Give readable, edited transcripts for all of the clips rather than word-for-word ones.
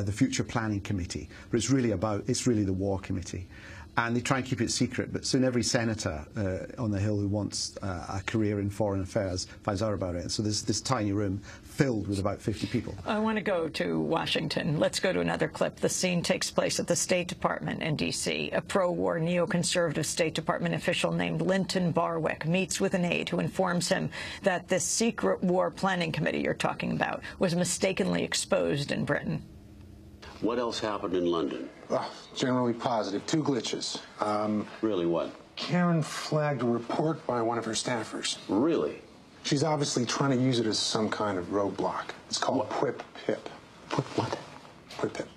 the Future Planning Committee, but it's really the War Committee. And they try and keep it secret, but soon every senator on the Hill who wants a career in foreign affairs finds out about it. So there's this tiny room filled with about 50 people. I want to go to Washington. Let's go to another clip. The scene takes place at the State Department in D.C. A pro-war neoconservative State Department official named Linton Barwick meets with an aide who informs him that this secret war planning committee you're talking about was mistakenly exposed in Britain. What else happened in London? Generally positive. 2 glitches. Really, what? Karen flagged a report by one of her staffers. Really? She's obviously trying to use it as some kind of roadblock. It's called PWIP-PIP. What? PWIP-PIP.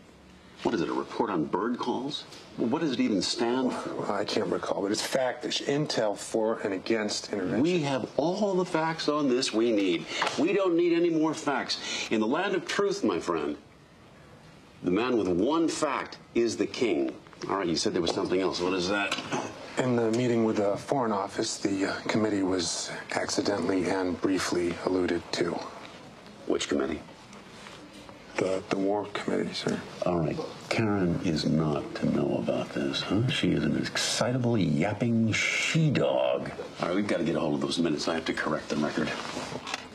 What is it, a report on bird calls? Well, what does it even stand for? Well, I can't recall, but it's factish. Intel for and against intervention. We have all the facts on this we need. We don't need any more facts. In the land of truth, my friend, the man with one fact is the king. All right, you said there was something else. What is that? In the meeting with the Foreign Office, the committee was accidentally and briefly alluded to. Which committee? The War Committee, sir. All right. Karen is not to know about this, huh? She is an excitable, yapping she-dog. All right, we've got to get a hold of those minutes. I have to correct the record.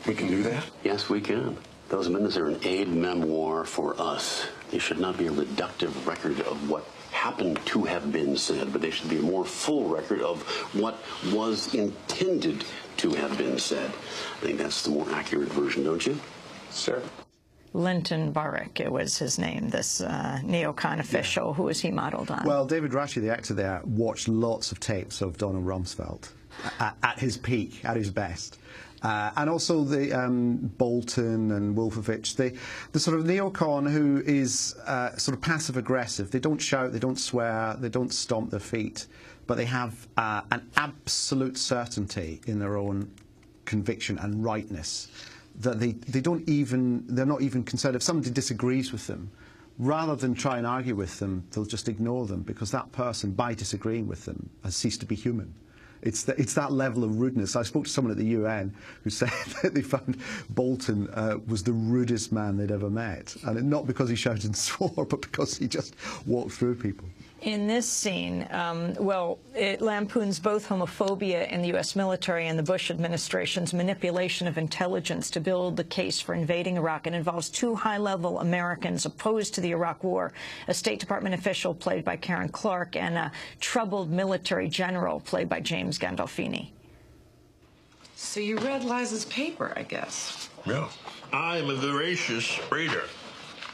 We can do that? Yes, we can. Those minutes are an aid memoir for us. They should not be a reductive record of what happened to have been said, but they should be a more full record of what was intended to have been said. I think that's the more accurate version, don't you? Sir. Linton Barwick, it was his name, this neocon official. Yeah. Who was he modeled on? Well, David Rasche, the actor there, watched lots of tapes of Donald Rumsfeld at his peak, at his best. And also the Bolton and Wolfowitz, the sort of neocon who is sort of passive-aggressive. They don't shout, they don't swear, they don't stomp their feet, but they have an absolute certainty in their own conviction and rightness that they're not even concerned. If somebody disagrees with them, rather than try and argue with them, they'll just ignore them because that person, by disagreeing with them, has ceased to be human. It's that level of rudeness. I spoke to someone at the UN who said that they found Bolton was the rudest man they'd ever met. And not because he shouted and swore, but because he just walked through people. In this scene, well, it lampoons both homophobia in the U.S. military and the Bush administration's manipulation of intelligence to build the case for invading Iraq. It involves 2 high-level Americans opposed to the Iraq War, a State Department official played by Karen Clark and a troubled military general played by James Gandolfini. So you read Liza's paper, I guess. No. I'm a voracious reader.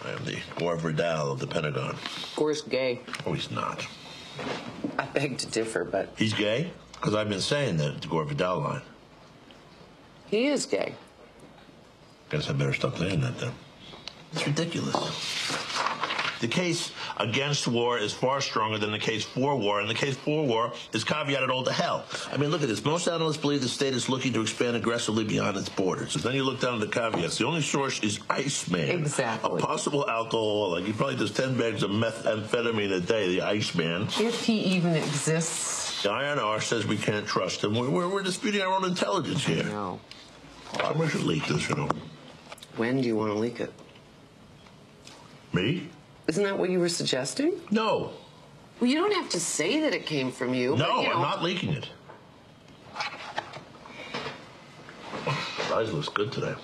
I am the Gore Vidal of the Pentagon. Gore's gay. Oh, he's not. I beg to differ, but... He's gay? Because I've been saying that at the Gore Vidal line. He is gay. Guess I better stop saying that then. It's ridiculous. The case against war is far stronger than the case for war, and the case for war is caveated all to hell. I mean, look at this. Most analysts believe the state is looking to expand aggressively beyond its borders. So then you look down at the caveats. The only source is Iceman. Exactly. A possible alcoholic. He probably does 10 bags of methamphetamine a day, the Iceman. If he even exists. The INR says we can't trust him. We're disputing our own intelligence here. No. Somebody should leak this, you know. When do you want to leak it? Me? Isn't that what you were suggesting? No. Well, you don't have to say that it came from you. No, but, you know, I'm not leaking it. Eyes looks good today.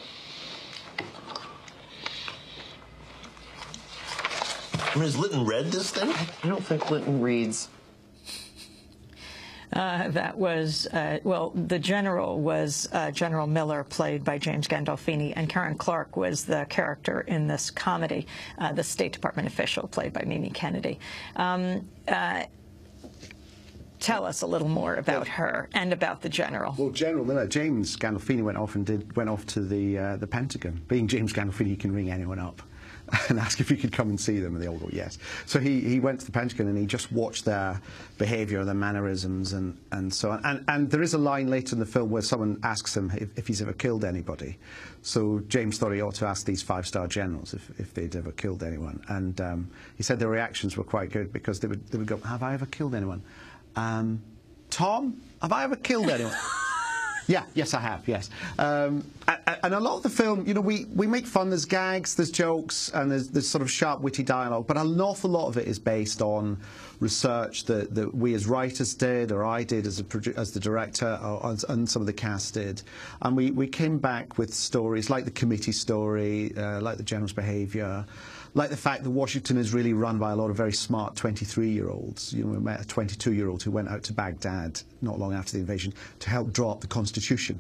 I mean, has Linton read this thing? I don't think Linton reads. That was, well, the general was General Miller, played by James Gandolfini, and Karen Clark was the character in this comedy, the State Department official, played by Mimi Kennedy. Tell us a little more about her and about the general. Well, General Miller, James Gandolfini went off to the Pentagon. Being James Gandolfini, he can ring anyone up and ask if he could come and see them, and they all go yes. So he went to the Pentagon and he just watched their behaviour, their mannerisms, and so on. And there is a line later in the film where someone asks him if he's ever killed anybody. So James thought he ought to ask these 5-star generals if they'd ever killed anyone. And he said their reactions were quite good because they would go, "Have I ever killed anyone? Tom, have I ever killed anyone?" Yes, I have, yes. And a lot of the film, you know, we make fun, there's gags, there's jokes, and there's sort of sharp, witty dialogue, but an awful lot of it is based on research that we as writers did, or I did as the director, and some of the cast did. And we came back with stories like the committee story, like the general's behaviour, like the fact that Washington is really run by a lot of very smart 23-year-olds. You know, we met a 22-year-old who went out to Baghdad not long after the invasion to help draw up the Constitution.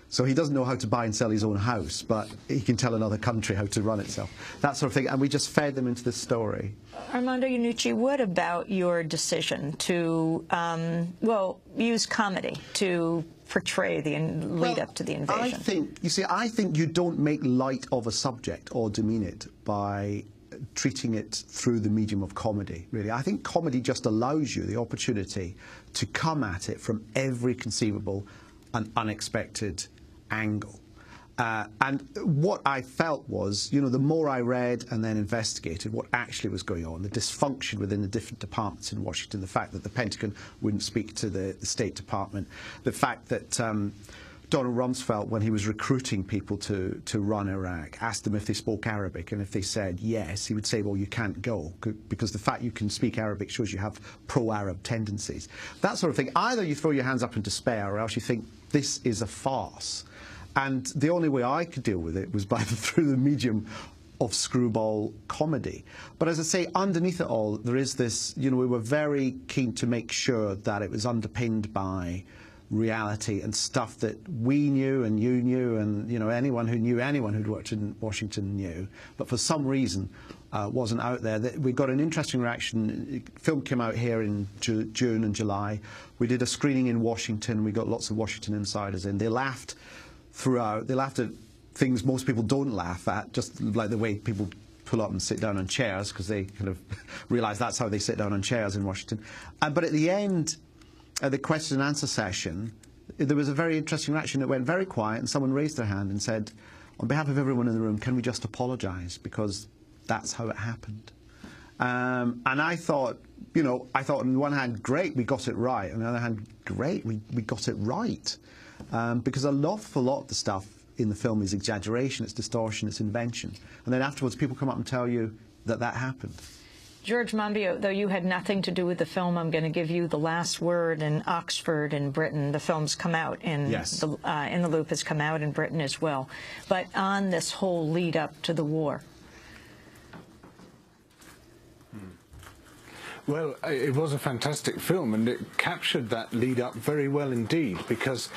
So he doesn't know how to buy and sell his own house, but he can tell another country how to run itself. That sort of thing. And we just fed them into this story. Armando Iannucci, what about your decision to, well, use comedy to portray the lead up to the invasion? I think you don't make light of a subject or demean it by treating it through the medium of comedy, really. I think comedy just allows you the opportunity to come at it from every conceivable and unexpected angle. And what I felt was, you know, the more I read and then investigated what actually was going on, the dysfunction within the different departments in Washington, the fact that the Pentagon wouldn't speak to the State Department, the fact that Donald Rumsfeld, when he was recruiting people to run Iraq, asked them if they spoke Arabic, and if they said yes, he would say, well, you can't go, because the fact you can speak Arabic shows you have pro-Arab tendencies. That sort of thing. Either you throw your hands up in despair, or else you think this is a farce. And the only way I could deal with it was through the medium of screwball comedy. But as I say, underneath it all, there is this, you know, we were very keen to make sure that it was underpinned by reality and stuff that we knew and you knew, and, you know, anyone who knew anyone who'd worked in Washington knew, but for some reason wasn't out there. We got an interesting reaction. The film came out here in June and July. We did a screening in Washington. We got lots of Washington insiders in. They laughed throughout. They laughed at things most people don't laugh at, just like the way people pull up and sit down on chairs, because they kind of realise that's how they sit down on chairs in Washington. But at the end, at the question and answer session, there was a very interesting reaction. It went very quiet, and someone raised their hand and said, on behalf of everyone in the room, can we just apologise, because that's how it happened. And I thought, you know, on the one hand, great, we got it right. On the other hand, great, we got it right. Because a lot of the stuff in the film is exaggeration, it's distortion, it's invention. And then afterwards, people come up and tell you that that happened. George Monbiot, though you had nothing to do with the film, I'm going to give you the last word. In Oxford, in Britain, the film's come out. Yes. In the Loop has come out in Britain as well. But on this whole lead up to the war. Well, it was a fantastic film, and it captured that lead up very well indeed, because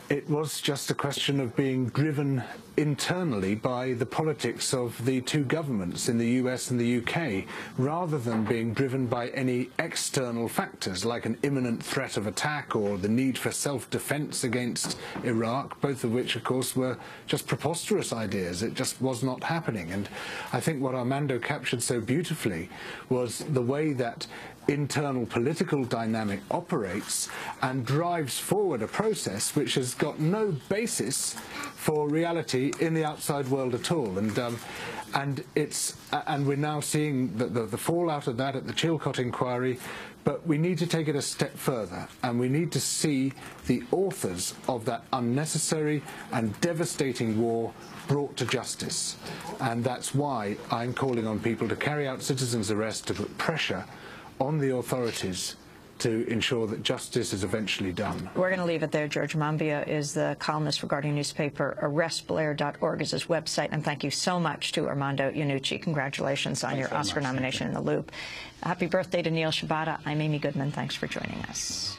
it was just a question of being driven internally by the politics of the two governments in the US and the UK, rather than being driven by any external factors like an imminent threat of attack or the need for self-defense against Iraq, both of which, of course, were just preposterous ideas. It just was not happening. And I think what Armando captured so beautifully was the way that internal political dynamic operates and drives forward a process which has got no basis for reality in the outside world at all. And we're now seeing the fallout of that at the Chilcot inquiry, but we need to take it a step further, and we need to see the authors of that unnecessary and devastating war brought to justice. And that's why I'm calling on people to carry out citizens' arrest, to put pressure on the authorities to ensure that justice is eventually done. We're going to leave it there. George Monbiot is the columnist for Guardian newspaper. ArrestBlair.org is his website. And thank you so much to Armando Iannucci. Congratulations on your Oscar nomination in The Loop. Happy birthday to Neil Shibata. I'm Amy Goodman. Thanks for joining us.